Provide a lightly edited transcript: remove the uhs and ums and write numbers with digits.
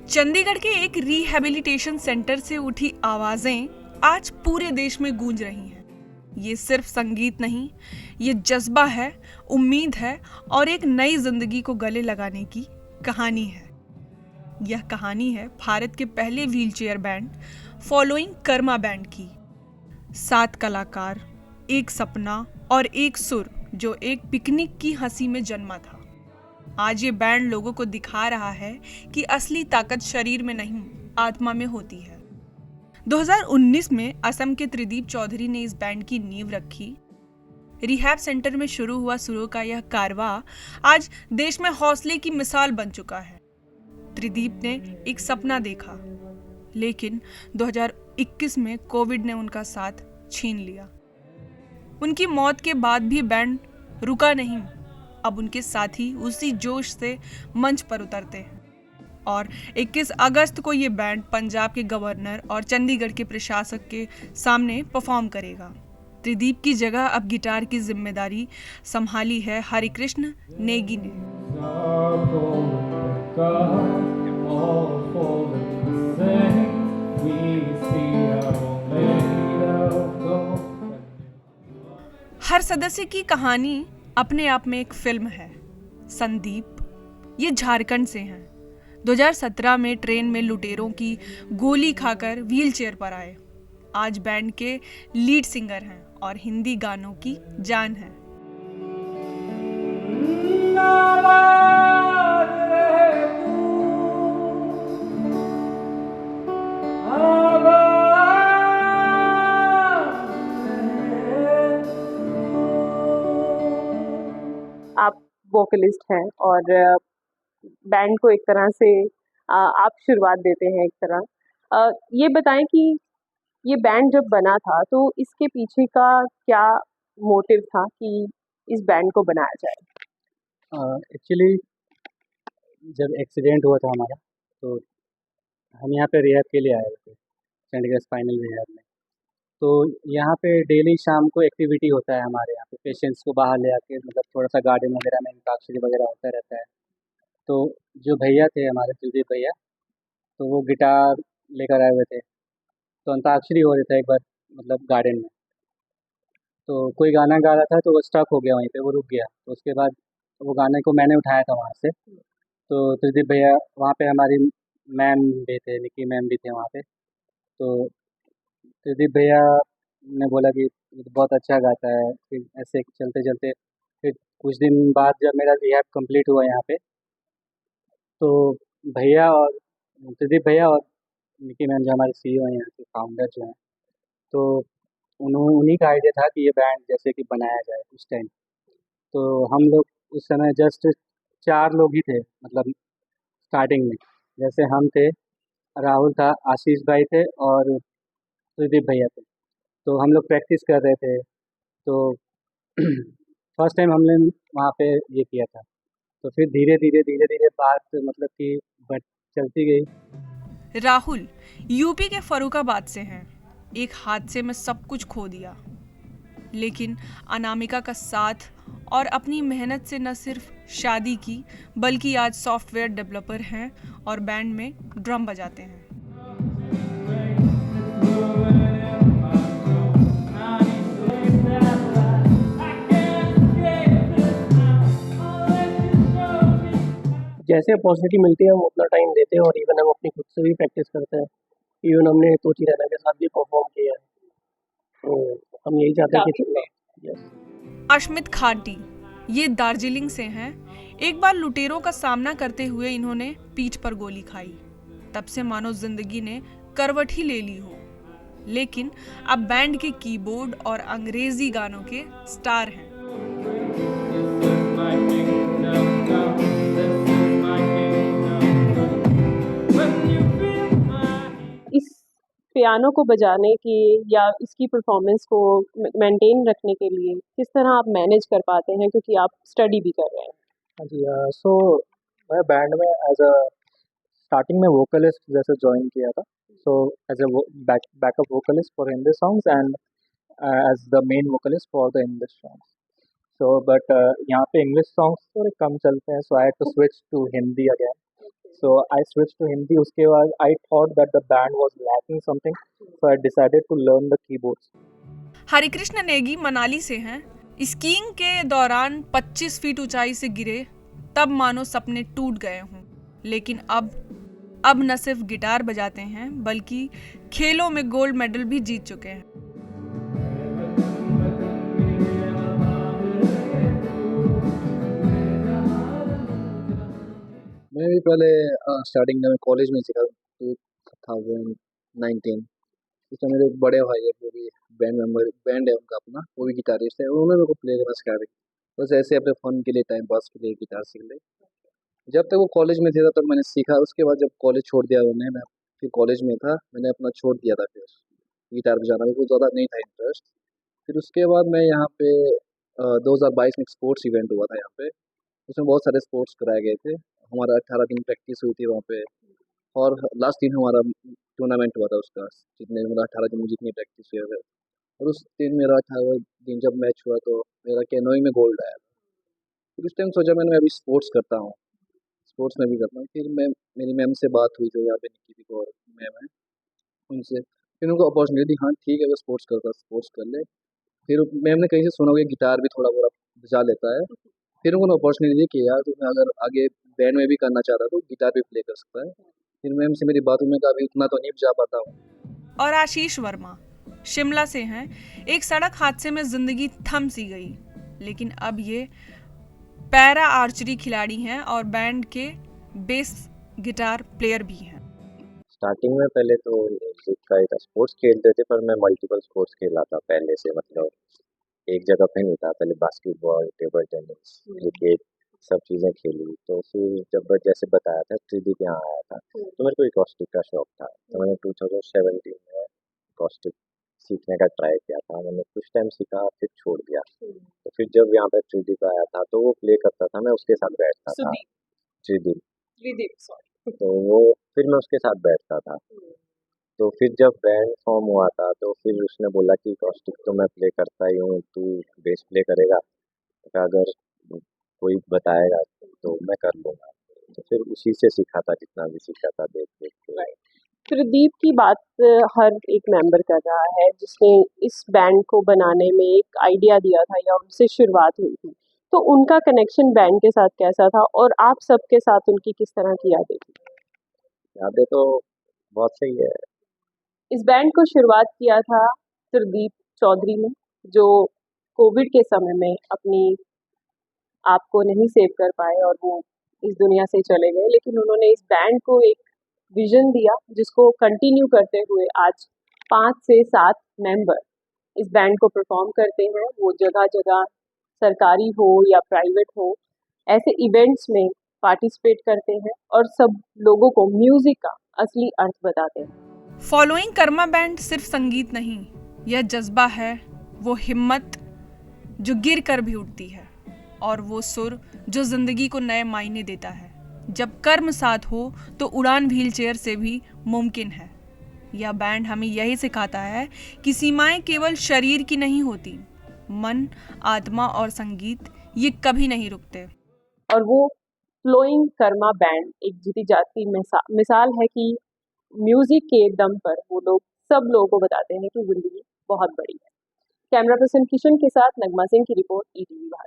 चंडीगढ़ के एक rehabilitation centre से उठी आवाजें आज पूरे देश में गूंज रही हैं। ये सिर्फ संगीत नहीं, ये जज्बा है, उम्मीद है और एक नई जिंदगी को गले लगाने की कहानी है। यह कहानी है भारत के पहले wheelchair band following Karma band की। 7 कलाकार, एक सपना और एक सुर जो एक पिकनिक की हंसी में जन्मा था। आज ये बैंड लोगों को दिखा रहा है कि असली ताकत शरीर में नहीं, आत्मा में होती है। 2019 में असम के त्रिदीप चौधरी ने इस बैंड की नींव रखी। रिहैब सेंटर में शुरू हुआ सुरों का यह कारवां आज देश में हौसले की मिसाल बन चुका है। त्रिदीप ने एक सपना देखा, लेकिन 2021 में कोविड ने उनका साथ छीन लिया। उनकी मौत के बाद भी बैंड रुका नहीं। अब उनके साथी उसी जोश से मंच पर उतरते हैं और 21 अगस्त को ये बैंड पंजाब के गवर्नर और चंडीगढ़ के प्रशासक के सामने परफॉर्म करेगा। त्रिदीप की जगह अब गिटार की जिम्मेदारी संभाली है हरिकृष्ण नेगी ने। हर सदस्य की कहानी अपने आप में एक फिल्म है। संदीप ये झारखंड से हैं। 2017 में ट्रेन में लुटेरों की गोली खाकर व्हीलचेयर पर आए। आज बैंड के लीड सिंगर हैं और हिंदी गानों की जान है। आप वोकलिस्ट हैं और बैंड को एक तरह से आप शुरुआत देते हैं एक तरह। ये बताएं कि ये बैंड जब बना था तो इसके पीछे का क्या मोटिव था कि इस बैंड को बनाया जाए? एक्चुअली जब एक्सीडेंट हुआ था हमारा, तो हम यहाँ पे रिहैब के लिए आए हुए थे, चंडीगढ़ स्पाइनल रिहैब में। तो यहाँ पे डेली शाम को एक्टिविटी होता है हमारे यहाँ पे, पेशेंट्स को बाहर ले आके मतलब थोड़ा सा गार्डन वगैरह में अंताक्षरी वगैरह होता रहता है। तो जो भैया थे हमारे कुलदीप भैया, तो वो गिटार लेकर आए हुए थे। तो अंताक्षरी हो रही था एक बार मतलब गार्डन में, तो कोई गाना गा रहा था तो वो स्टक हो गया वहीं पे, वो रुक गया। तो उसके बाद वो गाने को मैंने उठाया था वहाँ से। तो त्रिदीप भैया वहाँ पे, हमारी मैम भी थे, निकी मैम भी थे वहाँ पे। तो त्रिदीप भैया ने बोला कि ये तो बहुत अच्छा गाता है। फिर ऐसे चलते चलते फिर कुछ दिन बाद जब मेरा रिहैब कंप्लीट हुआ यहाँ पे, तो भैया और त्रिदीप भैया और निकी मैम जो हमारे सीईओ हैं, यहाँ के फाउंडर जो हैं, तो उन्हीं का आइडिया था कि ये बैंड जैसे कि बनाया जाए उस टाइम। तो हम लोग उस समय जस्ट 4 लोग ही थे, मतलब स्टार्टिंग में। जैसे हम थे, राहुल था, आशीष भाई थे और त्रिदीप भैया थे। तो हम लोग प्रैक्टिस कर रहे थे। तो फर्स्ट टाइम हमने वहाँ पे ये किया था। तो फिर धीरे धीरे बात मतलब कि बढ़ चलती गई। राहुल यूपी के फरुखाबाद से हैं। एक हादसे में सब कुछ खो दिया, लेकिन अनामिका का साथ और अपनी मेहनत से न सिर्फ शादी की, बल्कि आज सॉफ्टवेयर डेवलपर हैं और बैंड में ड्रम बजाते हैं। जैसे अपॉर्चुनिटी मिलती है हम उतना टाइम देते हैं और इवन हम अपनी खुद से भी प्रैक्टिस करते हैं। इवन हमने तोची रैना के साथ भी परफॉर्म किया है। तो हम यही चाहते हैं कि अश्मित खांटी ये दार्जिलिंग से हैं। एक बार लुटेरों का सामना करते हुए इन्होंने पीठ पर गोली खाई। तब से मानो जिंदगी ने करवट ही ले ली हो। लेकिन अब बैंड के कीबोर्ड और अंग्रेजी गानों के स्टार हैं। इस पियानो को बजाने के या इसकी परफॉर्मेंस को मेंटेन रखने के लिए किस तरह आप मैनेज कर पाते हैं, क्योंकि आप स्टडी भी कर रहे हैं? हाँ जी। सो मैं बैंड में एज अ स्टार्टिंग में वोकलिस्ट जैसे ज्वाइन किया था। So as a backup vocalist for Hindi songs and as the main vocalist for the English songs. So but यहाँ पे इंग्लिश सॉन्ग्स थोड़े कम चलते हैं, so I had to switch to Hindi again. So I switched to Hindi. उसके बाद I thought that the band was lacking something, so I decided to learn the keyboards. Harikrishna Negi Manali से हैं। स्कीइंग के दौरान 25 फीट ऊंचाई से गिरे, तब मानो सपने टूट गए हों। लेकिन अब न सिर्फ गिटार बजाते हैं, बल्कि खेलों में गोल्ड मेडल भी जीत चुके हैं। मैं भी पहले स्टार्टिंग में कॉलेज में सीखा 2019। उसमें मेरे एक बड़े भाई है, वो भी बैंड है उनका अपना, वो भी गिटारिस्ट है। उन्होंने मेरे को प्ले करना सिखाया था। बस ऐसे अपने फन के लिए, टाइम पास के लिए गिटार सीख ले। जब तक वो कॉलेज में थे तब तक मैंने सीखा। उसके बाद जब कॉलेज छोड़ दिया उन्होंने, मैं फिर कॉलेज में था, मैंने अपना छोड़ दिया था फिर गिटार बजाना। मेरे को ज़्यादा नहीं था इंटरेस्ट। फिर उसके बाद मैं यहाँ पे 2022 में एक स्पोर्ट्स इवेंट हुआ था यहाँ पे। उसमें बहुत सारे स्पोर्ट्स कराए गए थे। हमारा 18 दिन प्रैक्टिस हुई थी वहाँ पे, और लास्ट दिन हमारा टूर्नामेंट हुआ था उसका। जितने मतलब 18 दिन में जितनी प्रैक्टिस हुई है, और उस दिन मेरा 18 दिन जब मैच हुआ तो मेरा कैनोइंग में गोल्ड आया। फिर उस टाइम सोचा मैंने, मैं अभी स्पोर्ट्स करता हूँ, स्पोर्ट्स में भी करता हूँ। फिर मेरी मैम से बात हुई, जो यहाँ पे निकी भी और मैम है उनसे। फिर उनको अपॉर्चुनिटी दी, हाँ ठीक है, अगर स्पोर्ट्स करता स्पोर्ट्स कर ले। फिर मैम ने कहीं से सुना हुआ गिटार भी थोड़ा बहुत बजा लेता है। फिर उन्होंने अपॉर्चुनिटी दी कि यार तुम्हें अगर आगे बैंड में भी करना चाहता है तो गिटार भी प्ले कर सकता है। फिर मैम से मेरी बात हुई, मैं कहा अभी उतना तो नहीं बजा पाता हूँ। और आशीष वर्मा शिमला से हैं। एक सड़क हादसे में जिंदगी थम सी गई, लेकिन अब ये पैरा आर्चरी खिलाड़ी हैं और बैंड के बेस गिटार प्लेयर भी हैं। स्टार्टिंग में पहले तो म्यूजिक का ही था, स्पोर्ट्स खेलते थे, पर मैं मल्टीपल स्पोर्ट्स खेला था पहले से। मतलब एक जगह पे नहीं था, पहले बास्केटबॉल, टेबल टेनिस, क्रिकेट, सब चीज़ें खेली। तो फिर जब जैसे बताया था त्रिदीप यहाँ आया था, तो मेरे को एकॉस्टिक का शौक था। तो मैंने 2017 में एकॉस्टिक सीखने का ट्राई किया था। मैंने कुछ टाइम सीखा, फिर छोड़ दिया। तो फिर जब यहाँ पे त्रिदीप आया था तो वो प्ले करता था, मैं उसके साथ बैठता था। त्रिदीप, तो वो फिर मैं उसके साथ बैठता था। तो फिर जब बैंड फॉर्म हुआ था तो फिर उसने बोला कि एकॉस्टिक तो मैं प्ले करता ही हूँ, तू बेस प्ले करेगा, तो अगर कोई बताएगा तो मैं कर लूँगा। तो फिर उसी से सीखा था, जितना भी सीखा था देख देख के। त्रिदीप की बात हर एक मेंबर कर रहा है, जिसने इस बैंड को बनाने में एक आइडिया दिया था या उनसे शुरुआत हुई थी। तो उनका कनेक्शन बैंड के साथ कैसा था, और आप सबके साथ उनकी किस तरह की यादें थी? यादें तो बहुत सही है। इस बैंड को शुरुआत किया था त्रिदीप चौधरी ने, जो कोविड के समय में अपनी आप को नहीं सेव कर पाए और वो इस दुनिया से चले गए। लेकिन उन्होंने इस बैंड को एक विजन दिया, जिसको कंटिन्यू करते हुए आज 5 से 7 मेंबर इस बैंड को परफॉर्म करते हैं। वो जगह जगह सरकारी हो या प्राइवेट हो, ऐसे इवेंट्स में पार्टिसिपेट करते हैं और सब लोगों को म्यूजिक का असली अर्थ बताते हैं। फॉलोइंग कर्मा बैंड सिर्फ संगीत नहीं, यह जज्बा है, वो हिम्मत जो गिर कर भी उठती है, और वो सुर जो जिंदगी को नए मायने देता है। जब कर्म साथ हो तो उड़ान व्हीलचेयर से भी मुमकिन है। यह बैंड हमें यही सिखाता है कि सीमाएं केवल शरीर की नहीं होती, मन, आत्मा और संगीत ये कभी नहीं रुकते। और वो फ्लोइंग कर्मा बैंड एक जीती जाती मिसाल है कि म्यूजिक के दम पर वो लोग सब लोगों को बताते हैं कि जिंदगी बहुत बड़ी है। कैमरा पर्सन किशन के साथ नगमा सिंह की रिपोर्ट, ईटीवी भारत।